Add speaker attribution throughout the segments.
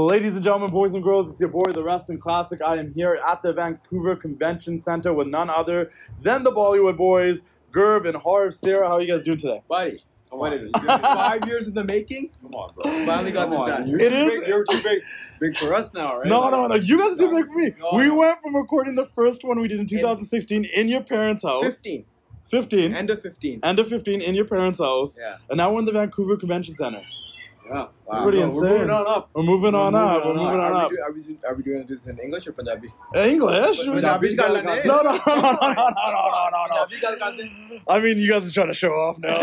Speaker 1: Ladies and gentlemen, boys and girls, it's your boy, the Wrestling Classic. I am here at the Vancouver Convention Center with none other than the Bollywood Boyz, Gurv and Harv Sihra. How are you guys doing today?
Speaker 2: Buddy, what is it? 5 years in the making?
Speaker 3: Come on, bro.
Speaker 2: Finally got this done.
Speaker 3: You're too big for us now, right?
Speaker 1: No. You guys are too big for me.
Speaker 2: No,
Speaker 1: we went from recording the first one we did in 2016 in your parents' house.
Speaker 2: 15. End of 15.
Speaker 1: End of 15 in your parents' house.
Speaker 2: Yeah.
Speaker 1: And now we're in the Vancouver Convention Center.
Speaker 3: Yeah.
Speaker 1: It's pretty insane.
Speaker 3: We're moving on up.
Speaker 1: We're moving on up.
Speaker 2: Are we doing this in English or Punjabi?
Speaker 1: English?
Speaker 2: Punjabi ka lane.
Speaker 1: No. I mean, you guys are trying to show off now.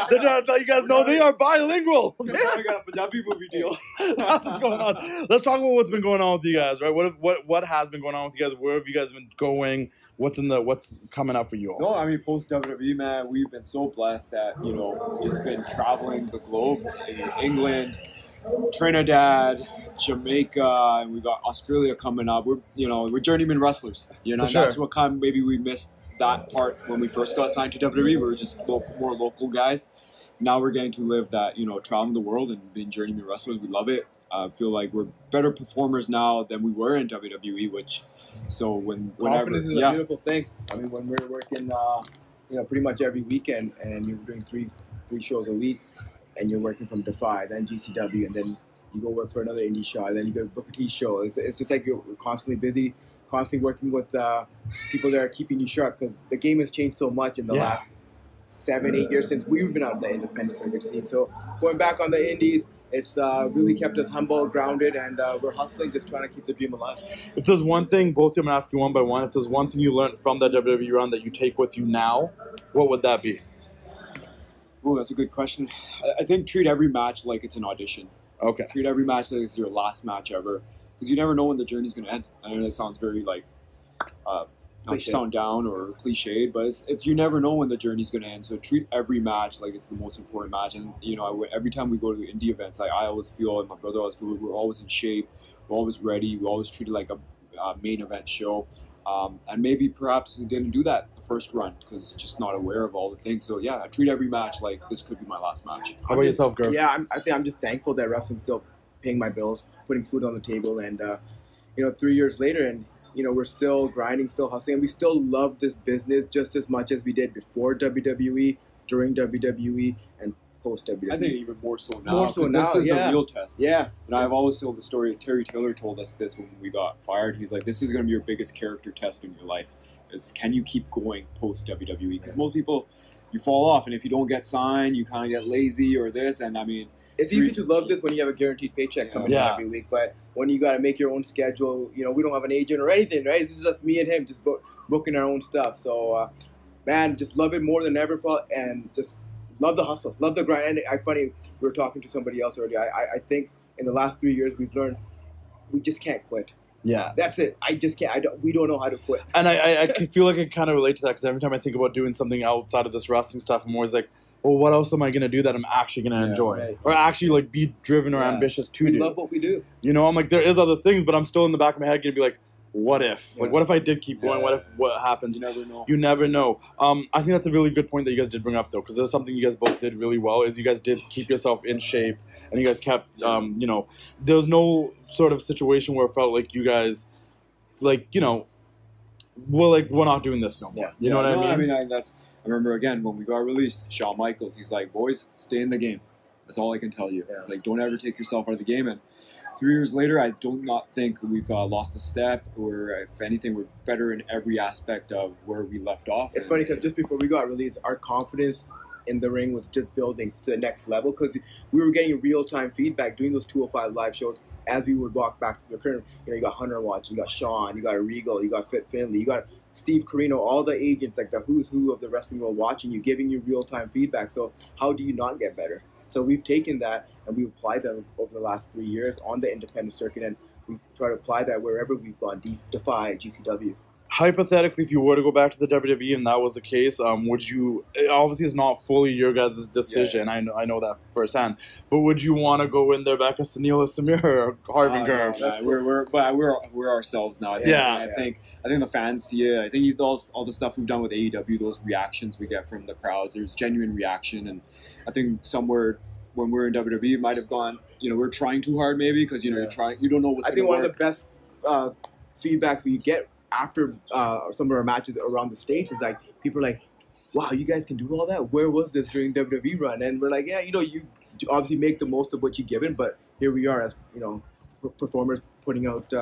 Speaker 1: They're trying to let you guys know they are bilingual.
Speaker 3: We got a Punjabi movie deal.
Speaker 1: That's what's going on. Let's talk about what's been going on with you guys, right? What has been going on with you guys? Where have you guys been going? What's coming up for you all?
Speaker 3: No, I mean, post WWE, man, we've been so blessed that, just been traveling the globe, England, Trinidad, Jamaica, and we got Australia coming up. We're journeyman wrestlers. That's what maybe we missed that part when we first got signed to WWE. We were just more local guys. Now we're getting to live that, traveling the world and being journeyman wrestlers. We love it. I feel like we're better performers now than we were in WWE,
Speaker 2: Confidence is a beautiful thing. I mean, when we're working, pretty much every weekend, and you're doing three shows a week, and you're working from DEFY, then GCW, and then you go work for another indie show, and then you go book a T show. It's just like you're constantly busy, constantly working with people that are keeping you sharp, because the game has changed so much in the last 7-8 years since we've been on the independent circuit scene. So going back on the indies, it's really kept us humble, grounded, and we're hustling, just trying to keep the dream alive.
Speaker 1: If there's one thing, both of you, I'm going to ask you one by one, if there's one thing you learned from that WWE run that you take with you now, what would that be?
Speaker 3: Oh, that's a good question. I think treat every match like it's an audition.
Speaker 1: Okay.
Speaker 3: Treat every match like it's your last match ever, because you never know when the journey's going to end. I know it sounds very not to sound down or cliched, but it's you never know when the journey's going to end. So treat every match like it's the most important match. And every time we go to the indie events, I always feel, and my brother always feel, we're always in shape, we're always ready, we always treat it like a main event show. And maybe perhaps we didn't do that the first run because just not aware of all the things. So yeah, I treat every match like this could be my last match.
Speaker 1: How about yourself, Gurv?
Speaker 2: Yeah, I think I'm just thankful that wrestling's still paying my bills, putting food on the table, and 3 years later, and we're still grinding, still hustling, and we still love this business just as much as we did before WWE, during WWE, and post WWE.
Speaker 3: I think even more so now.
Speaker 2: More so now,
Speaker 3: this is the real test.
Speaker 2: Yeah.
Speaker 3: And I've always told the story. Terry Taylor told us this when we got fired. He's like, this is going to be your biggest character test in your life. Is can you keep going post WWE? Because most people, you fall off, and if you don't get signed, you kind of get lazy or this. And I mean,
Speaker 2: it's easy to love this when you have a guaranteed paycheck coming in every week, but when you got to make your own schedule, we don't have an agent or anything, right? This is just me and him just booking our own stuff. So, man, just love it more than ever, and just love the hustle, love the grind. And funny, we were talking to somebody else earlier. I think in the last 3 years we've learned we just can't quit.
Speaker 1: Yeah,
Speaker 2: that's it. I just can't. We don't know how to quit.
Speaker 1: And I feel like I kind of relate to that because every time I think about doing something outside of this wrestling stuff, I'm always like, well, what else am I going to do that I'm actually going to enjoy?
Speaker 2: Right.
Speaker 1: Or actually be driven or ambitious to do?
Speaker 2: We love what we do.
Speaker 1: I'm like, there is other things, but I'm still in the back of my head going to be like, what if? Like, what if I did keep going? What happens?
Speaker 3: You never know.
Speaker 1: You never know. I think that's a really good point that you guys did bring up, though, because there's something you guys both did really well, is you guys did keep yourself in shape, and you guys kept, there was no sort of situation where it felt like you guys, we're not doing this no more.
Speaker 2: Yeah.
Speaker 1: You know what I mean?
Speaker 3: I remember, again, when we got released, Shawn Michaels, he's like, boys, stay in the game. That's all I can tell you. Yeah. It's like, don't ever take yourself out of the game. And 3 years later, I do not think we've lost a step, or if anything, we're better in every aspect of where we left off.
Speaker 2: It's funny because just before we got released, our confidence in the ring was just building to the next level because we were getting real-time feedback doing those 205 live shows as we would walk back to the curtain. You got Hunter watching, you got Sean, you got Regal, you got Fit Finley, you got Steve Corino, all the agents, like the who's who of the wrestling world watching you, giving you real-time feedback. So how do you not get better? So we've taken that and we've applied them over the last 3 years on the independent circuit, and we've tried to apply that wherever we've gone, DEFY, GCW.
Speaker 1: Hypothetically, if you were to go back to the WWE and that was the case, would you? Obviously, it's not fully your guys' decision. Yeah. I know that firsthand. But would you want to go in there back as Sunil, as Samir, or Harv and Gurv?
Speaker 3: We're ourselves now.
Speaker 1: I
Speaker 3: think the fans see it. I think all the stuff we've done with AEW, those reactions we get from the crowds, there's genuine reaction, and I think somewhere when we're in WWE, it might have gone we're trying too hard maybe because you don't know what's.
Speaker 2: I think one of the best feedbacks we get after some of our matches around the stage is like people are like, wow, you guys can do all that? Where was this during WWE Run? And we're like, yeah, you obviously make the most of what you're given, but here we are as, performers putting out,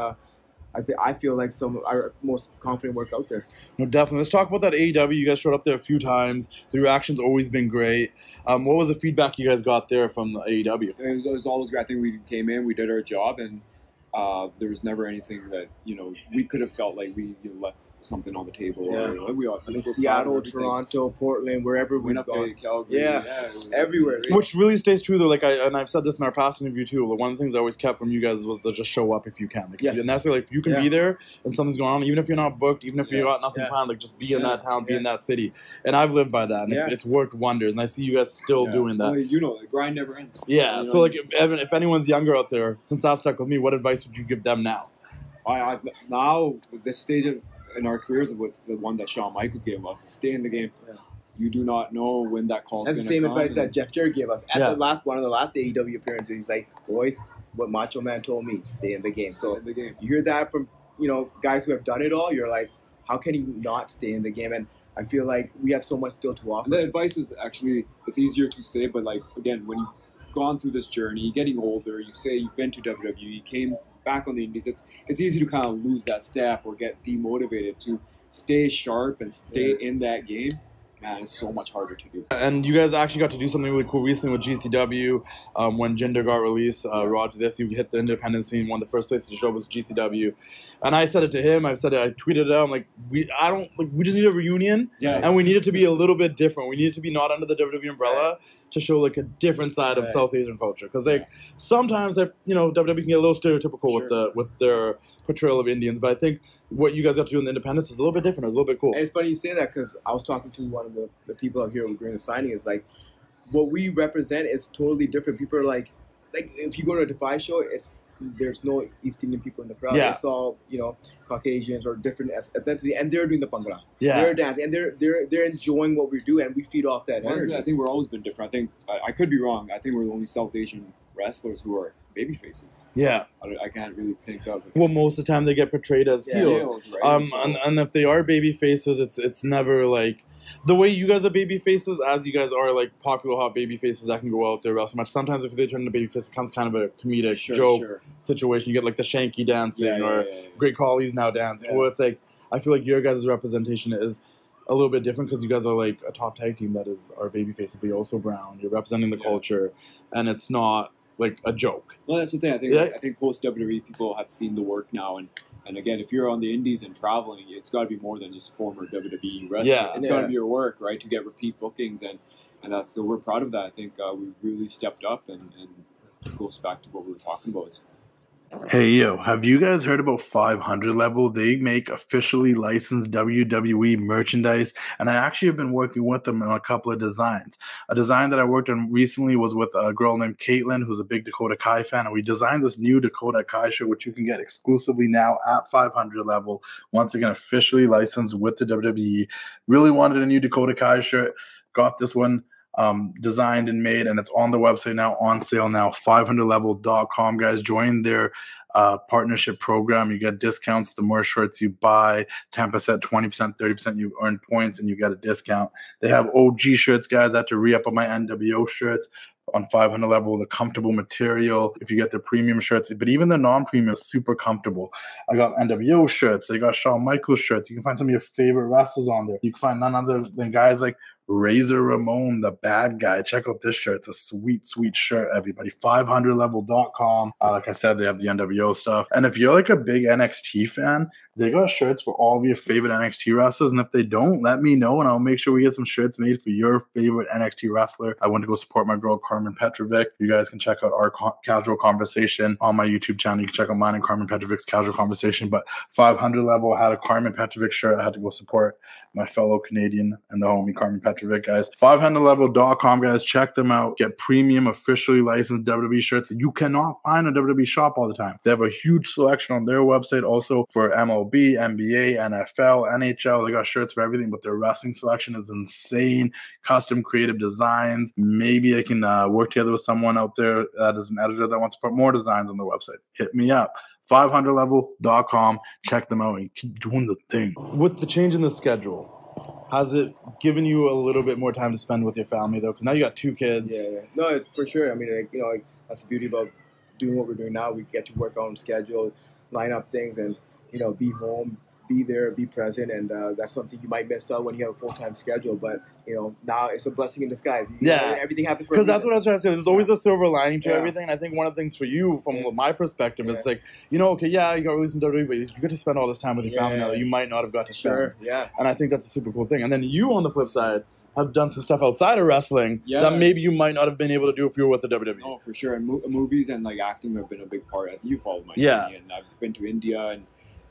Speaker 2: I feel like some of our most confident work out there.
Speaker 1: No, definitely. Let's talk about that AEW. You guys showed up there a few times. The reaction's always been great. What was the feedback you guys got there from the AEW?
Speaker 3: It was always great. I think we came in, we did our job, and there was never anything that, we could have felt like we left something on the table.
Speaker 2: Yeah. Seattle, Toronto, Portland, wherever we've gone.
Speaker 3: Calgary,
Speaker 2: everywhere.
Speaker 1: Which really stays true though. And I've said this in our past interview too. One of the things I always kept from you guys was to just show up if you can.
Speaker 2: Yes.
Speaker 1: And that's if you can be there and something's going on, even if you're not booked, even if you got nothing planned, just be in that town, be in that city. And I've lived by that, and it's worked wonders. And I see you guys still doing that.
Speaker 3: Well, the grind never ends.
Speaker 1: Yeah. So if anyone's younger out there, since that stuck with me, what advice would you give them now?
Speaker 3: Now at this stage in our careers, what's the one that Shawn Michaels gave us is stay in the game. Yeah. You do not know when that call's going to come.
Speaker 2: That's the same advice that Jeff Jarrett gave us at one of the last AEW appearances. He's like, boys, what Macho Man told me, stay in the game. So
Speaker 3: in the game.
Speaker 2: You hear that from guys who have done it all. You're like, how can you not stay in the game? And I feel like we have so much still to offer.
Speaker 3: And the advice is actually, it's easier to say, but again, when you've gone through this journey, getting older, you say you've been to WWE, you came back on the indies, it's easy to kind of lose that step or get demotivated. To stay sharp and stay in that game, man, it's so much harder to do.
Speaker 1: And you guys actually got to do something really cool recently with GCW. When Jinder got released, Roger this, he hit the independent scene. One of the first places to show was GCW. And I said it to him. I tweeted it out. I'm like, we just need a reunion, and we need it to be a little bit different. We need it to be not under the WWE umbrella to show a different side of South Asian culture. Because sometimes WWE can get a little stereotypical with their portrayal of Indians. But I think what you guys got to do in the independence is a little bit different. It's a little bit cool.
Speaker 2: And it's funny you say that because I was talking to one of the people out here during the signing. Is what we represent is totally different. People are like if you go to a DEFY show, there's no East Indian people in the crowd.
Speaker 1: Yeah.
Speaker 2: It's all Caucasians or different ethnicity, and they're doing the bhangra.
Speaker 1: Yeah,
Speaker 2: they're dancing, and they're enjoying what we do, and we feed off that energy.
Speaker 3: I think we're always been different. I think I could be wrong. I think we're the only South Asian wrestlers who are baby faces.
Speaker 1: Yeah,
Speaker 3: I can't really think of it.
Speaker 1: Well, most of the time they get portrayed as heels. Right? And if they are baby faces, it's never the way you guys are baby faces, as you guys are popular hot baby faces that can go out there wrestle much. Sometimes if they turn into baby face, it becomes kind of a comedic joke situation. You get the Shanky dancing or Great Khali's now dancing. Well, it's I feel your guys' representation is a little bit different because you guys are a top tag team that is our baby faces, but you're also brown. You're representing the culture, and it's not a joke.
Speaker 3: Well, that's the thing. I think post WWE people have seen the work now, and again, if you're on the indies and traveling, it's got to be more than just former WWE wrestler.
Speaker 1: Yeah,
Speaker 3: it's got to be your work, right, to get repeat bookings, and that's so we're proud of that. I think we really stepped up, and it goes back to what we were talking about.
Speaker 4: Hey, yo, have you guys heard about 500 Level? They make officially licensed WWE merchandise, and I actually have been working with them on a couple of designs. A design that I worked on recently was with a girl named Caitlin, who's a big Dakota Kai fan, and we designed this new Dakota Kai shirt, which you can get exclusively now at 500 Level. Once again, officially licensed with the WWE. Really wanted a new Dakota Kai shirt. Got this one designed and made, and it's on the website now, on sale now, 500level.com. Guys, join their partnership program. You get discounts the more shirts you buy, 10%, 20%, 30%. You earn points and you get a discount. They have OG shirts, guys. I had to re-up on my NWO shirts on 500 Level, the comfortable material if you get the premium shirts, but even the non-premium is super comfortable. I got NWO shirts. They got Shawn Michaels shirts. You can find some of your favorite wrestlers on there. You can find none other than guys like Razor Ramon, the bad guy. Check out this shirt. It's a sweet, sweet shirt, everybody. 500level.com. Like I said, they have the NWO stuff. And if you're a big NXT fan, they got shirts for all of your favorite NXT wrestlers. And if they don't, let me know, and I'll make sure we get some shirts made for your favorite NXT wrestler. I went to go support my girl, Carmen Petrovic. You guys can check out our casual conversation on my YouTube channel. You can check out mine and Carmen Petrovic's casual conversation. But 500 Level had a Carmen Petrovic shirt. I had to go support my fellow Canadian and the homie Carmen Petrovic, guys. 500level.com, guys. Check them out. Get premium, officially licensed WWE shirts that you cannot find in a WWE shop all the time. They have a huge selection on their website also for MLB, NBA, NFL, NHL. They got shirts for everything, but their wrestling selection is insane. Custom creative designs. Maybe I can work together with someone out there that is an editor that wants to put more designs on their website. Hit me up. 500level.com. Check them out and keep doing the thing.
Speaker 1: With the change in the schedule, has it given you a little bit more time to spend with your family, though? Because now you got 2 kids.
Speaker 2: Yeah. No, for sure. I mean, like, that's the beauty about doing what we're doing now. We get to work on schedule, line up things, and, be home, be there, be present. And that's something you might miss out when you have a full-time schedule. But, now it's a blessing in disguise. Everything happens for a reason.
Speaker 1: Because that's what I was trying to say. There's always a silver lining to everything. And I think one of the things for you, from my perspective, is like, you got released from WWE, but you get to spend all this time with your family now that you might not have got to spend.
Speaker 2: Sure, yeah.
Speaker 1: And I think that's a super cool thing. And then you, on the flip side, have done some stuff outside of wrestling that maybe you might not have been able to do if you were with the WWE.
Speaker 3: Oh, for sure. And movies and like acting have been a big part. You followed my journey, and I've been to India,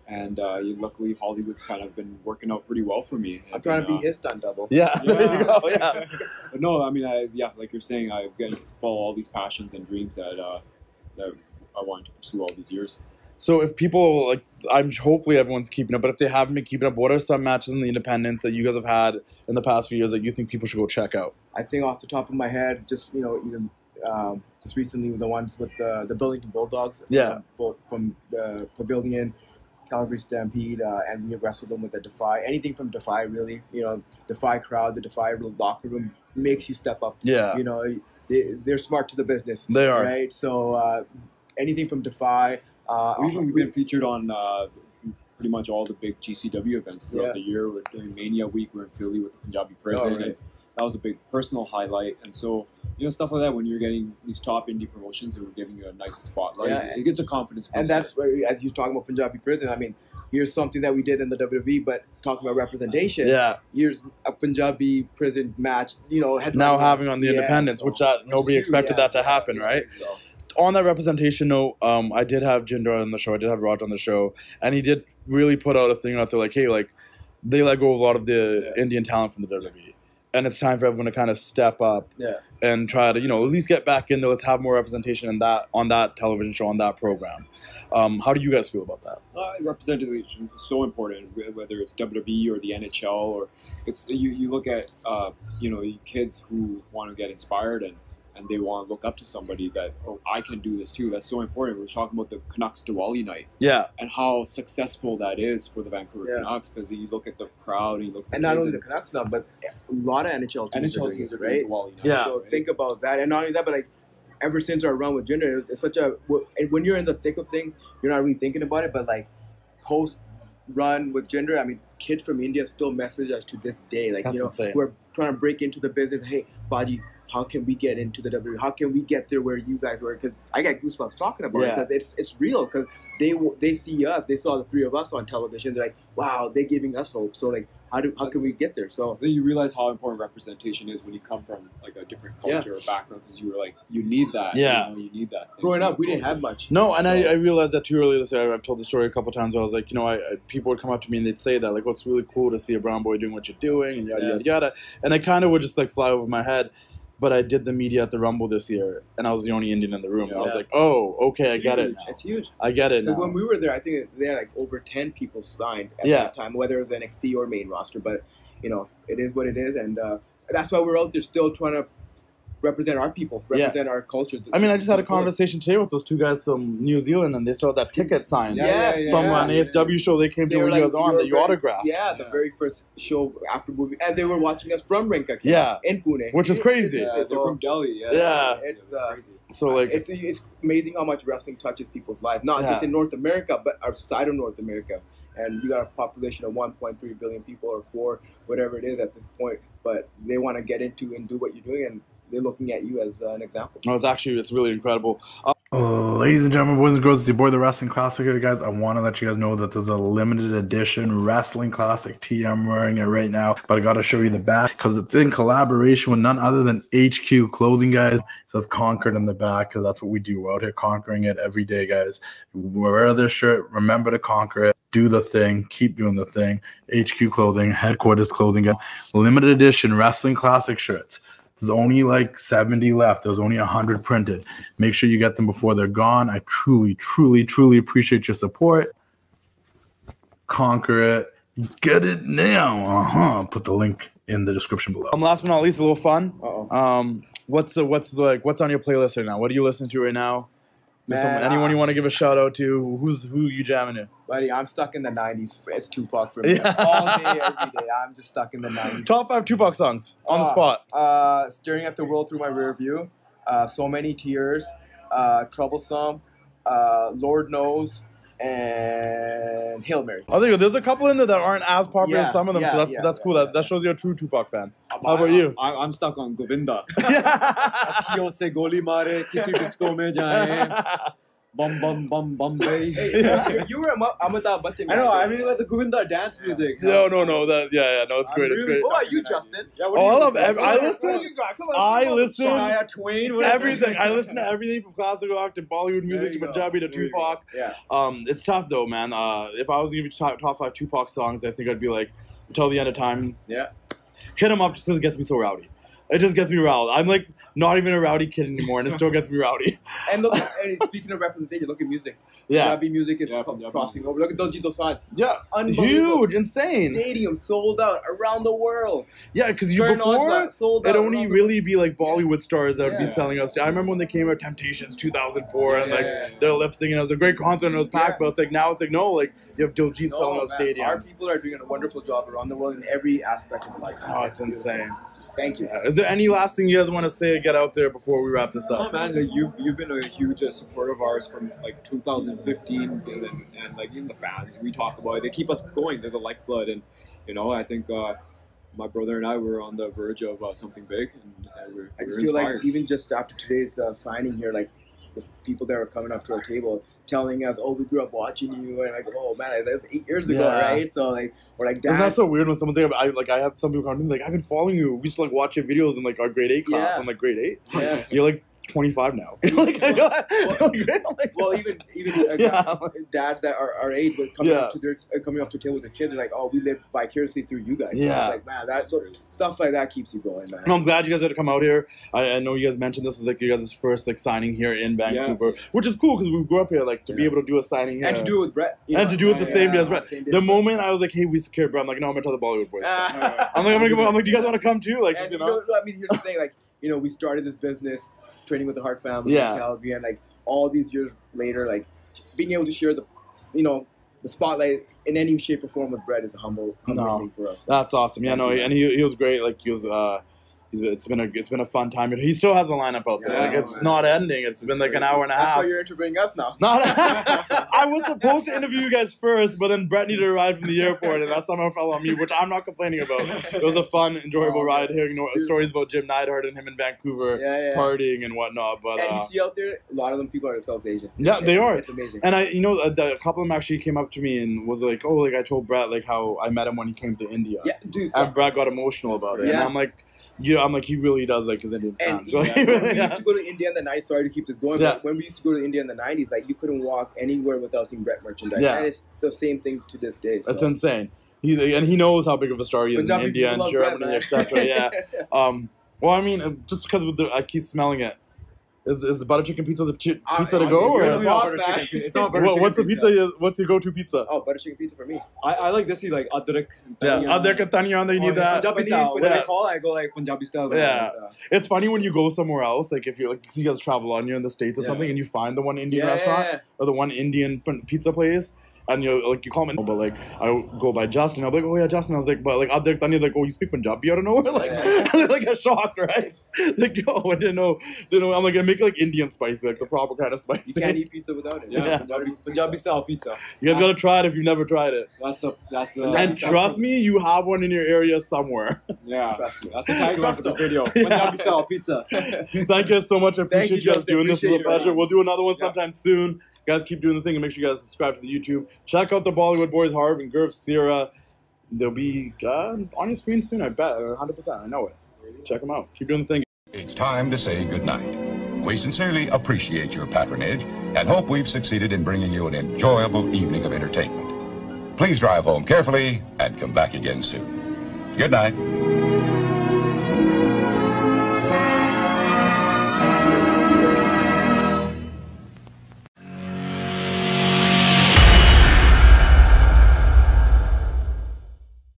Speaker 3: and luckily Hollywood's kind of been working out pretty well for me.
Speaker 2: I'm trying to be his stunt double.
Speaker 1: There you go. Yeah.
Speaker 3: But no, I mean, like you're saying, I get to follow all these passions and dreams that I wanted to pursue all these years.
Speaker 1: So if people, hopefully everyone's keeping up, but if they haven't been keeping up, what are some matches in the independents that you guys have had in the past few years that you think people should go check out?
Speaker 2: I think off the top of my head, just, even just recently the ones with the Burlington Bulldogs. Both from the Pavilion, Calgary Stampede, and we wrestled them with the Defy. Anything from Defy, really. Defy crowd, the Defy locker room makes you step up.
Speaker 1: Yeah.
Speaker 2: They're smart to the business.
Speaker 1: They are.
Speaker 2: Right? So anything from Defy.
Speaker 3: We've been featured on pretty much all the big GCW events throughout the year. During Mania Week, we're in Philly with the Punjabi Prison, and that was a big personal highlight. And so, stuff like that, when you're getting these top indie promotions that are giving you a nice spotlight, it gets a confidence boost.
Speaker 2: And that's where, as you're talking about Punjabi Prison, I mean, here's something that we did in the WWE, but talking about representation, here's a Punjabi Prison match,
Speaker 1: now having on the independents, which nobody expected that to happen, right? So. On that representation note, I did have Jinder on the show. I did have Raj on the show. And he did really put out a thing out there like, hey, they let go of a lot of the Indian talent from the WWE. And it's time for everyone to kind of step up and try to, at least get back in there. Let's have more representation on that television show, on that program. How do you guys feel about that?
Speaker 3: Representation is so important, whether it's WWE or the NHL, or it's you look at, kids who want to get inspired and they want to look up to somebody that, I can do this too. That's so important. We were talking about the Canucks Diwali night. Yeah. And how successful that is for the Vancouver Canucks, because you look at the crowd and you look at
Speaker 2: and not only the Canucks now, but a lot of NHL teams are doing it, right?
Speaker 3: Diwali night.
Speaker 2: Yeah. So think about that. And not only that, but ever since our run with Jinder, it's such a, and when you're in the thick of things, you're not really thinking about it, but post run with Jinder, I mean, kids from India still message us to this day.
Speaker 1: That's insane.
Speaker 2: We're trying to break into the business. Hey, Baji, how can we get into the WWE? How can we get there where you guys were? Because I got goosebumps talking about it, because it's real. Because they see us, they saw the 3 of us on television. They're like, wow, they're giving us hope. So how can we get there? So
Speaker 3: then you realize how important representation is when you come from a different culture or background. Because you were you need that.
Speaker 1: Yeah,
Speaker 3: you need that.
Speaker 2: Growing up, we didn't have much.
Speaker 1: No, and I realized that too earlier this year. I've told the story a couple times. Where I was like, people would come up to me and they'd say that oh, it's really cool to see a brown boy doing what you're doing and yada yada yada. And I kind of would just fly over my head. But I did the media at the Rumble this year, and I was the only Indian in the room. Yeah. I was like, oh, okay, I get it now.
Speaker 2: It's huge.
Speaker 1: I get it now.
Speaker 2: When we were there, I think they had over 10 people signed at that time, whether it was NXT or main roster. But, it is what it is. And that's why we're out there still trying to represent our people, represent our culture.
Speaker 1: I mean, I just had a conversation today with those 2 guys from New Zealand, and they still had that ticket signed from an ASW show they came to when you guys on that you autographed.
Speaker 2: Yeah, the very first show after movie, and they were watching us from Rinka, in Pune,
Speaker 1: which is crazy.
Speaker 3: They're from Delhi.
Speaker 2: It's
Speaker 3: crazy.
Speaker 1: So
Speaker 2: it's amazing how much wrestling touches people's lives, not just in North America, but outside of North America. And you got a population of 1.3 billion people, or 4, whatever it is at this point. But they want to get into and do what you're doing, and they're looking at you as an example.
Speaker 1: No, it's really incredible.
Speaker 4: Ladies and gentlemen, boys and girls, it's your boy, the Wrestling Classic here, guys. I want to let you guys know that there's a limited edition Wrestling Classic tee. I'm wearing it right now, but I got to show you the back because it's in collaboration with none other than HQ Clothing, guys. It says Conquered in the back because that's what we do out here, conquering it every day, guys. Wear this shirt, remember to conquer it. Do the thing, keep doing the thing. HQ Clothing, Headquarters Clothing, guys. Limited edition Wrestling Classic shirts. There's only like 70 left. There's only 100 printed. Make sure you get them before they're gone. I truly, truly, truly appreciate your support. Conquer it. Get it now. Put the link in the description below.
Speaker 1: Last but not least, a little fun.
Speaker 2: Uh-oh.
Speaker 1: What's on your playlist right now? What are you listening to right now? Anyone you want to give a shout out to? Who you jamming to?
Speaker 2: Buddy, I'm stuck in the 90s. It's Tupac for me. All day, every day. I'm just stuck in the 90s.
Speaker 1: Top 5 Tupac songs on the spot.
Speaker 2: Staring at the world through my rear view. So Many Tears. Troublesome. Lord Knows. And Hail Mary.
Speaker 1: I think there's a couple in there that aren't as popular as some of them, so that's cool. That shows you're a true Tupac fan. How about you?
Speaker 3: I'm stuck on Govinda. Akhiyon se goli mare, kisi disco mein jaye. Bum bum bum Bombay.
Speaker 2: Hey, you were Amitabh Bachchan.
Speaker 3: I know. I mean, like the Govinda dance music.
Speaker 1: No. It's great. It's great.
Speaker 2: What about you, Justin?
Speaker 3: Yeah,
Speaker 1: I listen.
Speaker 3: Shania Twain.
Speaker 1: Everything. I listen to everything from classical rock to Bollywood music to Punjabi to Tupac.
Speaker 2: Yeah.
Speaker 1: It's tough though, man. If I was to give you top 5 Tupac songs, I think I'd be like, Until the End of Time.
Speaker 2: Yeah.
Speaker 1: Hit 'Em Up just because it gets me so rowdy. It just gets me riled. I'm like not even a rowdy kid anymore, and it still gets me rowdy.
Speaker 2: And look, and speaking of representation, look at music.
Speaker 1: Yeah.
Speaker 2: Punjabi music is crossing over. Look at Diljit Dosanjh.
Speaker 1: Yeah.
Speaker 2: Unbelievable.
Speaker 1: Huge, insane.
Speaker 2: Stadium sold out around the world.
Speaker 1: Yeah, because before
Speaker 2: sold
Speaker 1: it'd
Speaker 2: out
Speaker 1: only really be like Bollywood stars that would be selling us. I remember when they came out, Temptations 2004, and they're lip singing. It was a great concert and it was packed, but it's like now it's like no, like you have Diljit selling out stadiums.
Speaker 2: Our people are doing a wonderful job around the world in every aspect of life.
Speaker 1: Oh, it's insane.
Speaker 2: Thank you.
Speaker 1: Is there any last thing you guys want to say or get out there before we wrap this up?
Speaker 3: Oh, man, like, you've been a huge supporter of ours from like 2015, and like even the fans we talk about it. They keep us going. They're the lifeblood, and I think my brother and I were on the verge of something big, and we're
Speaker 2: I just
Speaker 3: inspired.
Speaker 2: feel like even just after today's signing here, like the people that are coming up to our table telling us, "Oh, we grew up watching you," and like, "Oh man, that's 8 years ago, right?" So like, we're like, "Dad."
Speaker 1: Isn't that so weird when someone's like, I have some people come to me like, "I've been following you. We used to like watch your videos in like our grade 8 class."
Speaker 2: Yeah.
Speaker 1: I'm like, grade 8?
Speaker 2: Yeah.
Speaker 1: You're like 25 now.
Speaker 2: Well, even dads that are our age, but coming up to table with their kids, are like, "Oh, we live vicariously through you guys."
Speaker 1: Yeah.
Speaker 2: So like, man, that stuff like that keeps you going, man.
Speaker 1: No, I'm glad you guys had to come out here. I know you guys mentioned this is like you guys' first like signing here in Vancouver, which is cool because we grew up here. Like to be able to do a signing here.
Speaker 2: And to do it with Bret.
Speaker 1: And to do it the same day as Bret. The moment I was like, "Hey, we secured Bret," I'm like, "No, I'm gonna tell the Bollywood Boys." I'm like, "Do you guys want to come too?" Like,
Speaker 2: and I mean, here's the thing, like, we started this business training with the Hart family in Calgary, and like all these years later, like being able to share the spotlight in any shape or form with Bret is a humble thing for us.
Speaker 1: That's awesome. Yeah, no, and he was great. Like he was. It's been a fun time. He still has a lineup out there. Like it's not ending. It's been like an hour and a half.
Speaker 2: That's why you're interviewing us now.
Speaker 1: I was supposed to interview you guys first, but then Bret needed to arrive from the airport, and that somehow fell on me, which I'm not complaining about. It was a fun, enjoyable ride, hearing stories about Jim Neidhart and him in Vancouver partying and whatnot. But
Speaker 2: and you see out there, a lot of them people are South Asian.
Speaker 1: Yeah, they are.
Speaker 2: It's amazing.
Speaker 1: And a couple of them actually came up to me and was like, "Oh, like I told Bret like how I met him when he came to India."
Speaker 2: Yeah, dude.
Speaker 1: And Bret got emotional about it, and I'm like. He really does like his Indian fans. So,
Speaker 2: when we used to go to India in the 90s, sorry to keep this going, but when we used to go to India in the 90s, like you couldn't walk anywhere without seeing Bret merchandise. Yeah. And it's the same thing to this day. So.
Speaker 1: That's insane. He knows how big of a star he is in India and Germany, etc. Yeah. Well, I mean, just because I keep smelling it. Is the butter chicken pizza the pizza to go? Or?
Speaker 3: It's not butter chicken
Speaker 1: what's the pizza? What's your go-to pizza?
Speaker 2: Oh, butter chicken pizza for me.
Speaker 3: I like this. Like adrak.
Speaker 1: Adrak and tanya. You need that.
Speaker 3: Punjabi style. When I call, I go like Punjabi style.
Speaker 1: Yeah. It's funny when you go somewhere else, like if you guys travel on, you're in the States or something, and you find the one Indian restaurant or the one Indian pizza place. And you call him, but like I go by Justin. I'm like, "Oh yeah, Justin." I was like, but like Adek Tanya, like, "Oh, you speak Punjabi out of nowhere?" Like a shock, right? Like, yo, I didn't know. I'm like, I make it like Indian spicy, like the proper kind of spicy.
Speaker 2: You can't eat pizza without it.
Speaker 3: Yeah. Punjabi style pizza.
Speaker 1: You guys gotta try it if you've never tried it.
Speaker 3: That's the.
Speaker 1: And trust me, you have one in your area somewhere.
Speaker 3: Yeah, that's the tagline for this video. Punjabi style pizza.
Speaker 1: Thank you so much. I appreciate you guys doing this. It was a pleasure. We'll do another one sometime soon. Guys, keep doing the thing and make sure you guys subscribe to the YouTube. Check out the Bollywood Boyz, Harv and Gurv Sihra. They'll be on your screen soon, I bet. 100%. I know it. Check them out. Keep doing the thing.
Speaker 5: It's time to say goodnight. We sincerely appreciate your patronage and hope we've succeeded in bringing you an enjoyable evening of entertainment. Please drive home carefully and come back again soon. Good night.